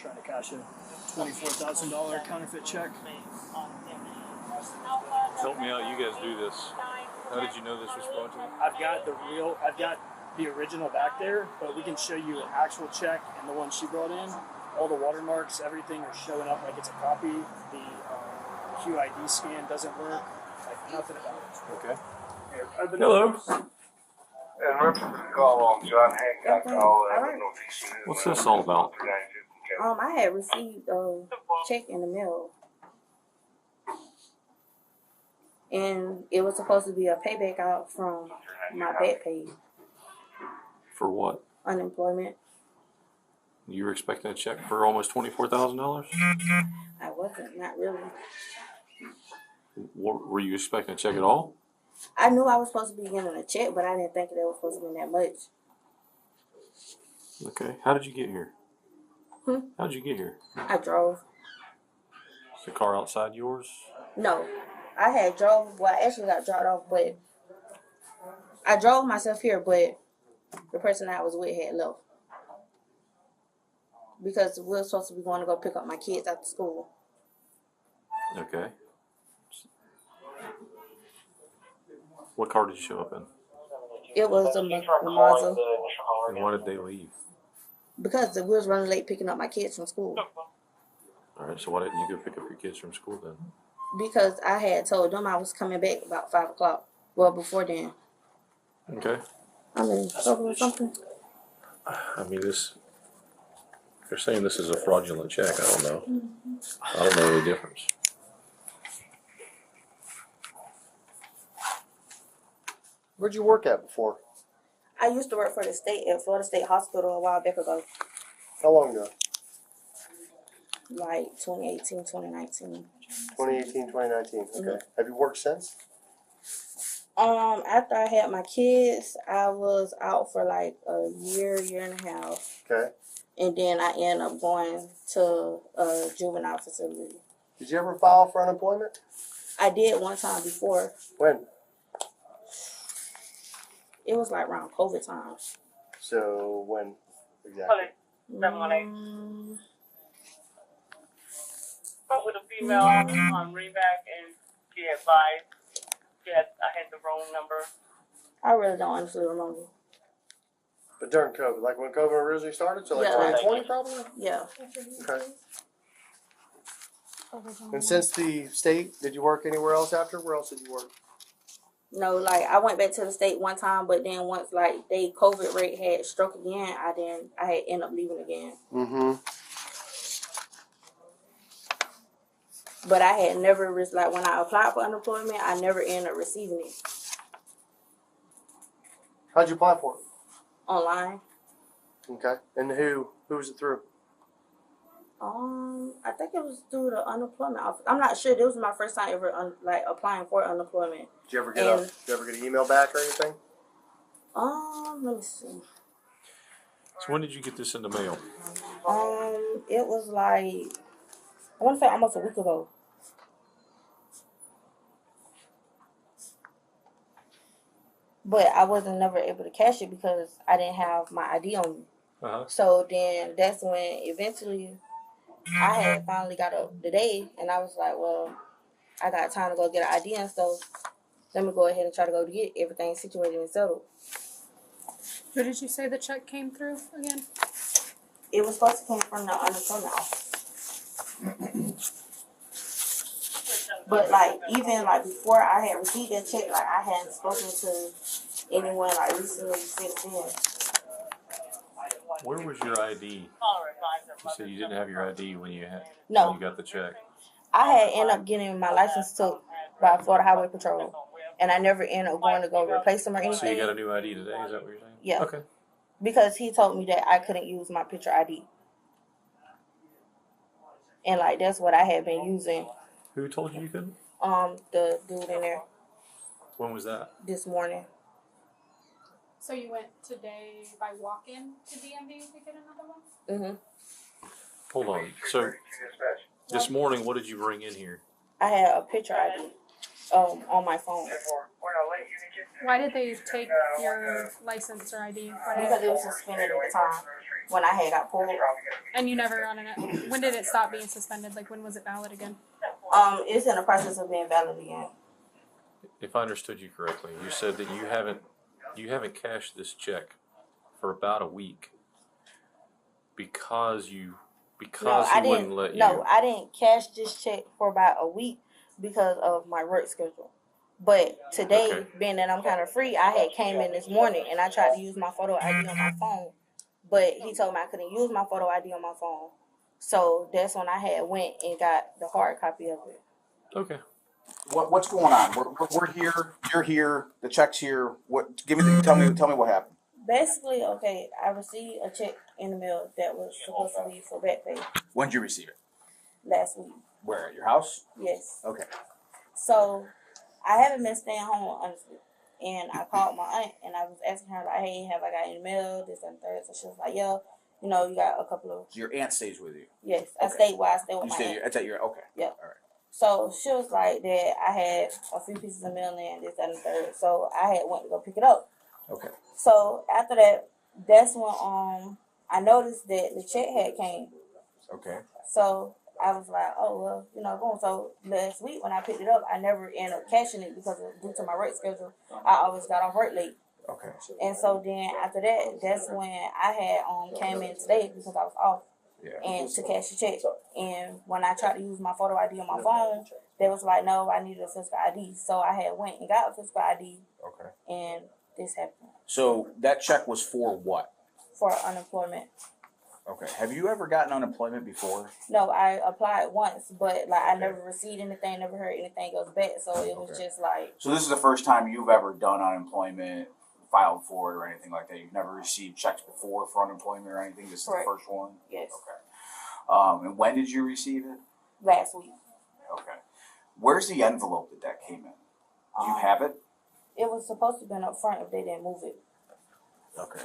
trying to cash a $24,000 counterfeit check. Help me out. You guys do this. How did you know this was fraudulent? I've got the original back there, but we can show you an actual check and the one she brought in. All the watermarks, everything are showing up like it's a copy. The QID scan doesn't work. Like nothing about it. Okay. Hello. And reference call on John Hancock. What's this all about? I had received a check in the mail, and it was supposed to be a payback out from my back pay. For what? Unemployment. You were expecting a check for almost $24,000? I wasn't, not really. Were you expecting a check at all? I knew I was supposed to be getting a check, but I didn't think that it was supposed to be that much. Okay. How did you get here? How did you get here? I drove. Is the car outside yours? No, I had drove. Well, I actually got dropped off, but I drove myself here, but the person I was with had left. Because we were supposed to be going to go pick up my kids after school. Okay. What car did you show up in? It was a Mazda. And why did they leave? Because we was running late picking up my kids from school. All right, so why didn't you go pick up your kids from school then? Because I had told them I was coming back about 5 o'clock. Well, before then. Okay. I'm in trouble or something. I mean, they're saying this is a fraudulent check. I don't know. I don't know the difference. Where'd you work at before? I used to work for the state at Florida State Hospital a while back ago. How long ago? Like 2018, 2019. 2018, 2019. Okay. Have you worked since? After I had my kids, I was out for like a year and a half. Okay. And then I ended up going to a juvenile facility. Did you ever file for unemployment? I did one time before. When? It was like around COVID time. So when exactly? Spoke with a female on Ringback, and she advised I had the wrong number. I really don't honestly remember. But during COVID, like when COVID originally started, so like 2020 probably? Yeah. Okay. And since the state, did you work anywhere else after? Where else did you work? No, like I went back to the state one time, but then once like they COVID rate had struck again, I had ended up leaving again. But I had never like when I applied for unemployment, I never ended up receiving it. How'd you apply for it? Online. Okay. And who was it through? I think it was through the unemployment office. I'm not sure. This was my first time ever applying for unemployment. Did you ever get an email back or anything? Let me see. So when did you get this in the mail? It was like I want to say almost a week ago. But I wasn't never able to cash it because I didn't have my ID on me. So then that's when eventually I had finally got up today, and I was like, well, I got time to go get an ID and stuff. Let me go ahead and try to go to get everything situated and settled. Who did you say the check came through again? It was supposed to come from the unemployment office. But like even like before I had received that check, like I hadn't spoken to anyone like recently since then. Where was your ID? You said you didn't have your ID when you got the check. I had ended up getting my license took by Florida Highway Patrol, and I never ended up going to go replace them or anything. So you got a new ID today? Is that what you're saying? Yeah. Okay. Because he told me that I couldn't use my picture ID, and like that's what I had been using. Who told you couldn't? The dude in there. When was that? This morning. So you went today by walk-in to DMV to get another one? Hold on. So this morning, what did you bring in here? I had a picture ID on my phone. Why did they take your license or ID? Because it was suspended at the time when I had got pulled. And you never run it. When did it stop being suspended? Like, when was it valid again? It's in the process of being valid again. If I understood you correctly, you said that you haven't cashed this check for about a week because he wouldn't let you. No, I didn't cash this check for about a week because of my work schedule. But today, being that I'm kind of free, I had came in this morning and I tried to use my photo ID on my phone, but he told me I couldn't use my photo ID on my phone. So that's when I had went and got the hard copy of it. Okay. What's going on? We're here. You're here. The check's here. Tell me what happened. Basically, okay, I received a check in the mail that was supposed to be for back pay When did you receive it? last week. Where, at your house? Yes. Okay. So I haven't been staying home, honestly. And I called my aunt and I was asking her, like, hey, have I got any mail, this and third? So she was like, yeah, you know, you got a couple of. So your aunt stays with you? Yes, I Okay. stayed with my aunt. That's at your, okay. Yeah. All right. So she was like that I had a few pieces of mail in, this, that, and the third. So I had went to go pick it up. Okay. So after that, that's when I noticed that the check had came. Okay. So I was like, oh, well, you know, boom. So last week when I picked it up, I never ended up cashing it because due to my work schedule, I always got off work late. Okay. And so then after that, that's when I had came in today because I was off and to cash the check. And when I tried to use my photo ID on my phone, they was like, no, I needed a physical ID. So I had went and got a physical ID. Okay. And this happened. So that check was for what? For unemployment. Okay. Have you ever gotten unemployment before? No, I applied once, but like I never received anything, never heard anything goes back. So it was just like. So this is the first time you've ever done unemployment, filed for it, or anything like that. You've never received checks before for unemployment or anything. This is Correct. the first one. Yes. Okay. And when did you receive it? Last week. Okay. Where's the envelope that came in? Do you have it? It was supposed to have been up front if they didn't move it. Okay.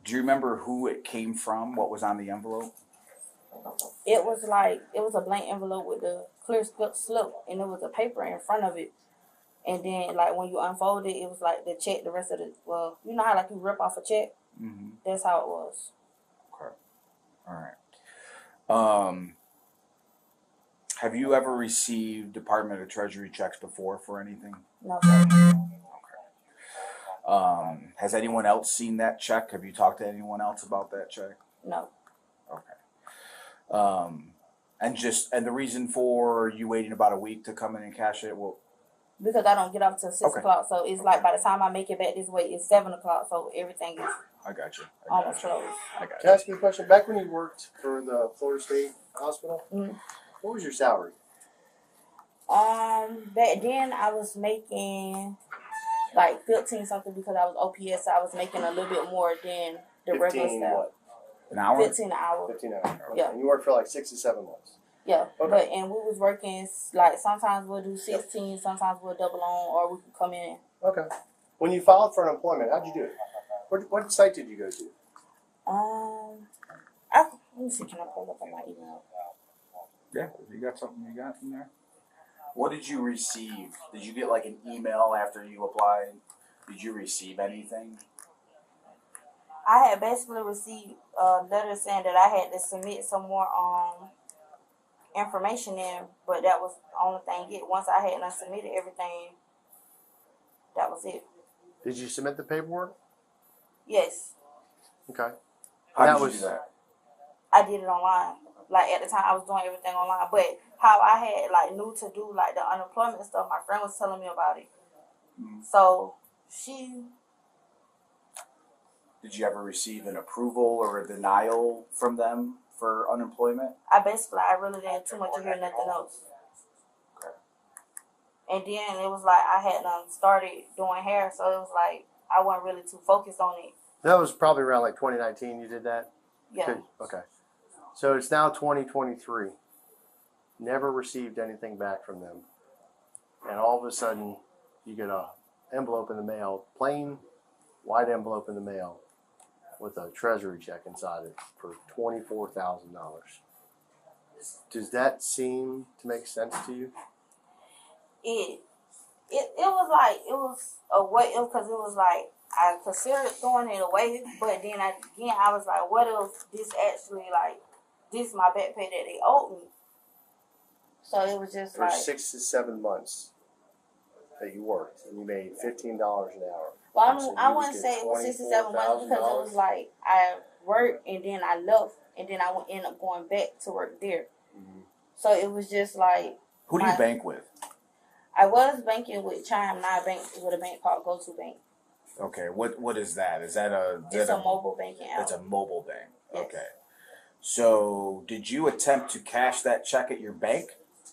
Do you remember who it came from? What was on the envelope? It was a blank envelope with a clear slip, and it was a paper in front of it. And then, like, when you unfold it, it was like the check, the rest of it. Well, you know how, like, you rip off a check? Mm-hmm. That's how it was. Okay. All right. Have you ever received Department of Treasury checks before for anything? No, sir. Has anyone else seen that check? Have you talked to anyone else about that check? No. Okay. And the reason for you waiting about a week to come in and cash it, well, Because I don't get up till 6 o'clock, so it's like by the time I make it back this way, it's 7 o'clock, so everything is I got you. almost closed. I got Can I ask you a question? Back when you worked for the Florida State Hospital, what was your salary? Back then I was making like 15 something because I was OPS, so I was making a little bit more than the regular 15 staff. what? An hour? 15 an hour. 15 an hour. Okay. Yeah. And you worked for like 6 to 7 months. Yeah, Okay. and we was working like sometimes we'll do 16, sometimes we'll double on, or we could come in. Okay. When you filed for unemployment, how'd you do it? What site did you go to? Let me see, can I pull up on my email? Yeah, you got something you got in there? What did you receive? Did you get like an email after you applied? Did you receive anything? I had basically received a letter saying that I had to submit some more information in, but that was the only thing. Once I had submitted everything, that was it. Did you submit the paperwork? Yes, Okay. How did you do that? I did it online. Like at the time, I was doing everything online. But how I had like knew to do like the unemployment stuff, my friend was telling me about it. Mm-hmm. So Did you ever receive an approval or a denial from them for unemployment? I really didn't too much to hear nothing else. Okay. And then it was like I had started doing hair, so it was like I wasn't really too focused on it. That was probably around like 2019 you did that? Yeah. Good. Okay. So it's now 2023. Never received anything back from them. And all of a sudden, you get a envelope in the mail, plain white envelope in the mail with a treasury check inside it for $24,000. Does that seem to make sense to you? It was like, it was a way, because it was like, I considered throwing it away, but then I was like, what if this actually, like, this is my back pay that they owed me? So it was just For like 6 to 7 months that you worked, and you made $15 an hour. Well, So I you would wouldn't get say it was 6 to 7 months because it was $24,000. like I worked and then I left and then I would end up going back to work there. Mhm. So it was just like Who do you bank with? I was banking with Chime, now I bank with a bank called Go To Bank. Okay, what is that? Is that a? It's a mobile banking app. It's a mobile bank. Yes. Okay. So, did you attempt to cash that check at your bank?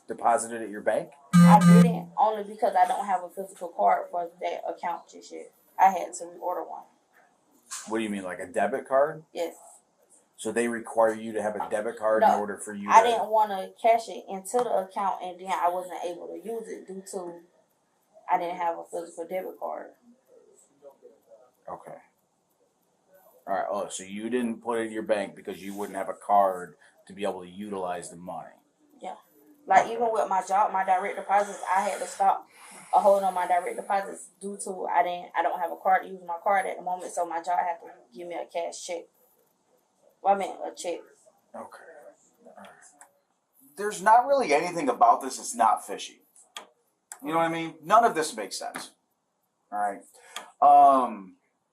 Deposit it at your bank? I didn't, only because I don't have a physical card for that account just yet. I had to reorder one. What do you mean, like a debit card? Yes. So they require you to have a debit card in No, order for you I to... didn't want to cash it into the account and then I wasn't able to use it due to I didn't have a physical debit card. Okay. All right. Oh, so you didn't put it in your bank because you wouldn't have a card to be able to utilize the money. Yeah. Like even with my job, my direct deposits, I had to stop holding on my direct deposits due to I don't have a card to use my card at the moment, so my job had to give me a cash check. Well, I mean a check. Okay. All right. There's not really anything about this that's not fishy. You know what I mean? None of this makes sense. All right.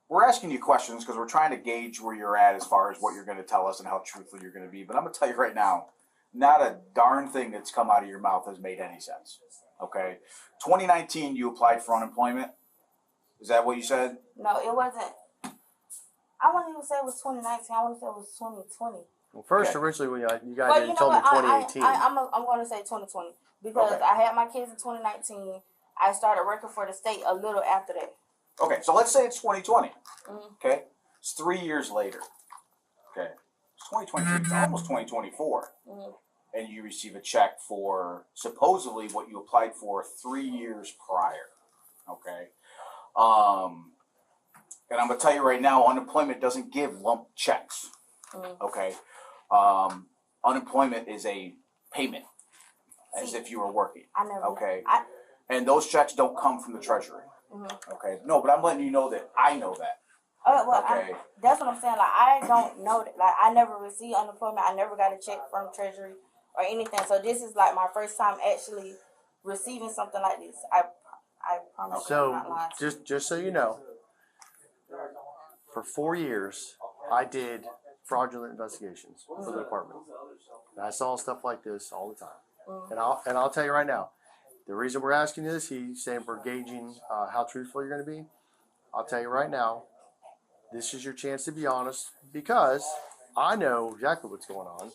We're asking you questions because we're trying to gauge where you're at as far as what you're going to tell us and how truthful you're going to be. But I'm going to tell you right now, not a darn thing that's come out of your mouth has made any sense. Okay? 2019, you applied for unemployment. Is that what you said? No, it wasn't. I wouldn't even say it was 2019. I want to say it was 2020. Well, first, Okay. originally, when you guys But didn't you know tell me what? 2018. I'm going to say 2020 because Okay. I had my kids in 2019. I started working for the state a little after that. Okay, so let's say it's 2020. Mhm. Okay? It's 3 years later. Okay? It's 2023. It's almost 2024. Mhm. And you receive a check for supposedly what you applied for 3 years prior. Okay? And I'm going to tell you right now, unemployment doesn't give lump checks. Mhm. Okay? Unemployment is a payment, as See, if you were working. I never. Okay? And those checks don't come from the Treasury. Mhm. Okay? No, but I'm letting you know that I know that. Well, Okay. that's what I'm saying. Like, I don't know that. Like, I never received unemployment. I never got a check from Treasury or anything. So this is like my first time actually receiving something like this. I promise you I'm So, not lying. just so you know, for 4 years, I did fraudulent investigations for the department. And I saw stuff like this all the time. And I'll tell you right now, the reason we're asking this, he's saying we're gauging how truthful you're going to be. I'll tell you right now, this is your chance to be honest because I know exactly what's going on.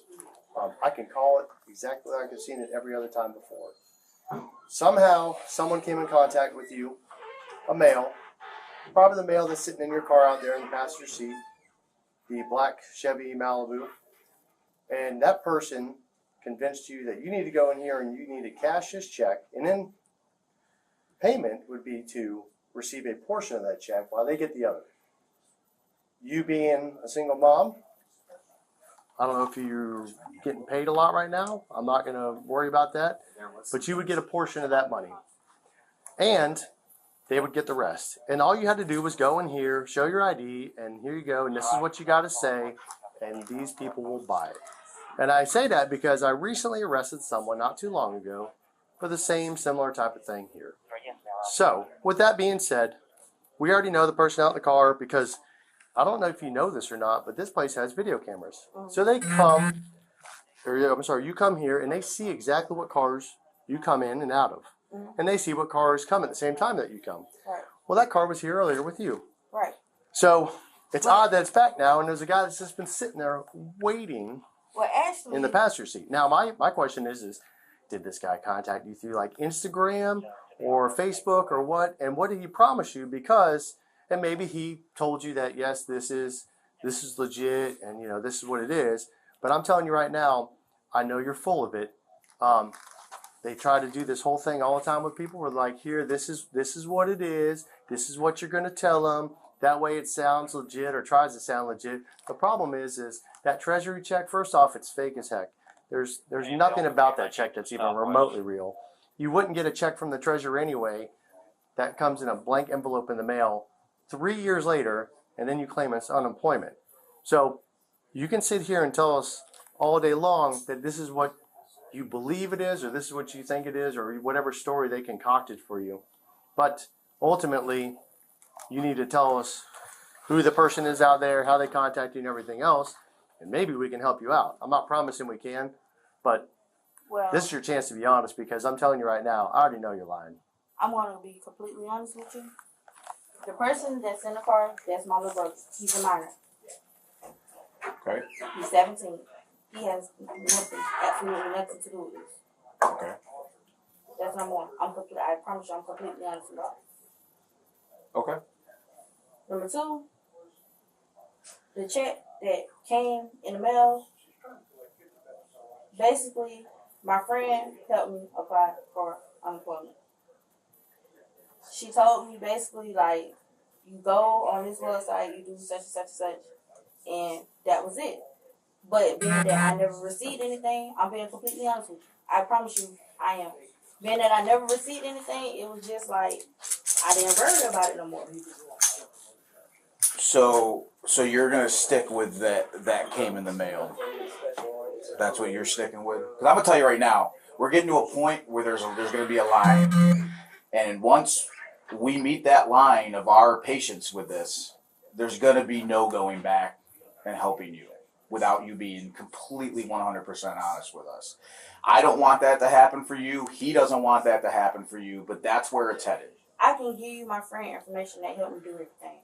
I can call it exactly like I've seen it every other time before. Somehow, someone came in contact with you, a male, probably the male that's sitting in your car out there in the passenger seat, the black Chevy Malibu, and that person convinced you that you need to go in here and you need to cash this check, and then payment would be to receive a portion of that check while they get the other. You being a single mom, I don't know if you're getting paid a lot right now. I'm not going to worry about that. But you would get a portion of that money. And they would get the rest. And all you had to do was go in here, show your ID, and here you go, and this is what you got to say, and these people will buy it. And I say that because I recently arrested someone not too long ago for the same similar type of thing here. So, with that being said, we already know the person out in the car because I don't know if you know this or not, but this place has video cameras. So they come, you come here and they see exactly what cars you come in and out of. And they see what cars come at the same time that you come. Right. Well, that car was here earlier with you. Right. So it's odd that it's back now and there's a guy that's just been sitting there waiting Well, actually, in the passenger seat. Now, my question is did this guy contact you through like Instagram or Facebook or what? And what did he promise you? Because, and maybe he told you that, yes, this is legit and, you know, this is what it is. But I'm telling you right now, I know you're full of it. They try to do this whole thing all the time with people. We're like, here, this is what it is. This is what you're going to tell them. That way it sounds legit or tries to sound legit. The problem is that Treasury check, first off, it's fake as heck. There's nothing about that check that's even remotely real. You wouldn't get a check from the Treasury anyway that comes in a blank envelope in the mail 3 years later, and then you claim it's unemployment. So you can sit here and tell us all day long that this is what you believe it is, or this is what you think it is, or whatever story they concocted for you. But ultimately, you need to tell us who the person is out there, how they contact you, and everything else, and maybe we can help you out. I'm not promising we can, but Well, this is your chance to be honest, because I'm telling you right now, I already know you're lying. I'm gonna be completely honest with you. The person that's in the car, that's my little brother. He's a minor. Okay. He's 17. He has nothing, absolutely nothing to do with this. Okay. That's number one. I promise you, I'm completely honest with you. Okay. Number two, the check that came in the mail, basically, my friend helped me apply for unemployment. She told me basically, like, you go on this website, you do such and such and such, and that was it. But being that I never received anything, I'm being completely honest with you. I promise you, I am. Being that I never received anything, it was just like, I didn't worry about it no more. So you're gonna stick with that came in the mail. That's what you're sticking with. Because I'm gonna tell you right now, we're getting to a point where there's gonna be a line, and once we meet that line of our patience with this, there's gonna be no going back and helping you without you being completely 100% honest with us. I don't want that to happen for you. He doesn't want that to happen for you. But that's where it's headed. I can give you my friend information that helped me do everything.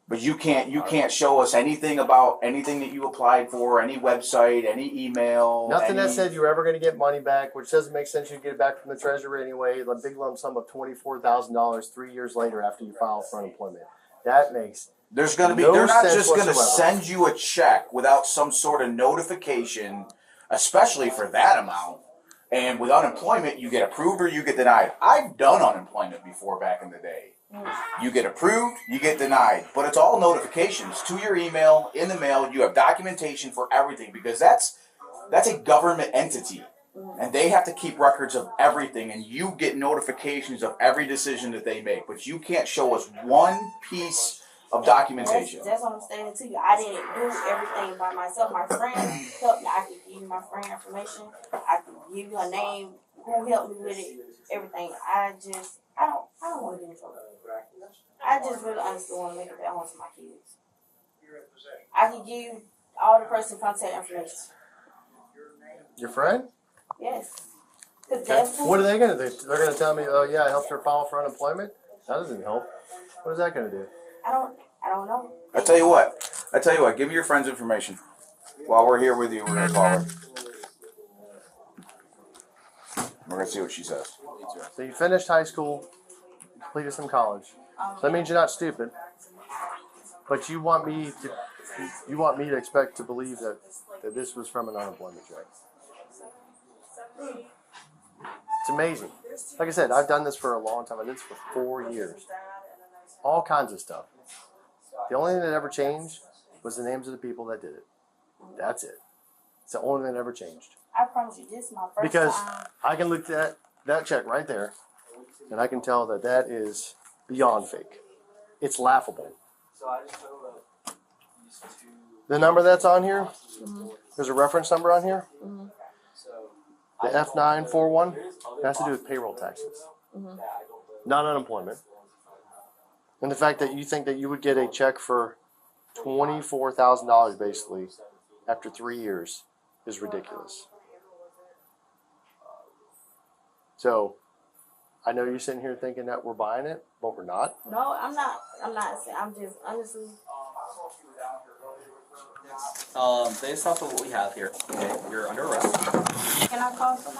But you can't show us anything about anything that you applied for, any website, any email. Nothing that said you're ever going to get money back, which doesn't make sense. You get it back from the treasury anyway. The big lump sum of $24,000 3 years later after you file for unemployment. That makes There's going to be. no They're not sense just going to whatsoever. send you a check without some sort of notification, especially for that amount. And with unemployment, you get approved or you get denied. I've done unemployment before back in the day. You get approved, you get denied. But it's all notifications to your email, in the mail. You have documentation for everything because that's a government entity. And they have to keep records of everything. And you get notifications of every decision that they make. But you can't show us one piece of documentation. That's what I'm saying to you. I didn't do everything by myself. My friend helped me. I could give you my friend information. I could give you her name, who helped me with it, everything. I don't want to get in trouble. I just really honestly want to make it at home for my kids. I can give you all the person contact information. your friend. Yes. Cause Okay. that's who, What are they going to do? They're going to tell me, oh yeah, I helped her file for unemployment. That doesn't help. What is that going to do? I don't know. I tell you what. Give me your friend's information. While we're here with you, we're gonna call her. We're gonna see what she says. So you finished high school, completed some college. So that means you're not stupid. But you want me to expect to believe that this was from an unemployment check. It's amazing. Like I said, I've done this for a long time. I did this for 4 years. All kinds of stuff. The only thing that ever changed was the names of the people that did it. That's it. It's the only thing that ever changed. I promise you, this is my first Because time. I can look at that check right there, and I can tell that is beyond fake. It's laughable. The number that's on here, there's a reference number on here. The F941 has to do with payroll taxes, not unemployment. And the fact that you think that you would get a check for $24,000 basically after 3 years is ridiculous. So I know you're sitting here thinking that we're buying it, but we're not. No, I'm not. I'm just honestly. Based off of what we have here, okay, you're under arrest. Can I call somebody?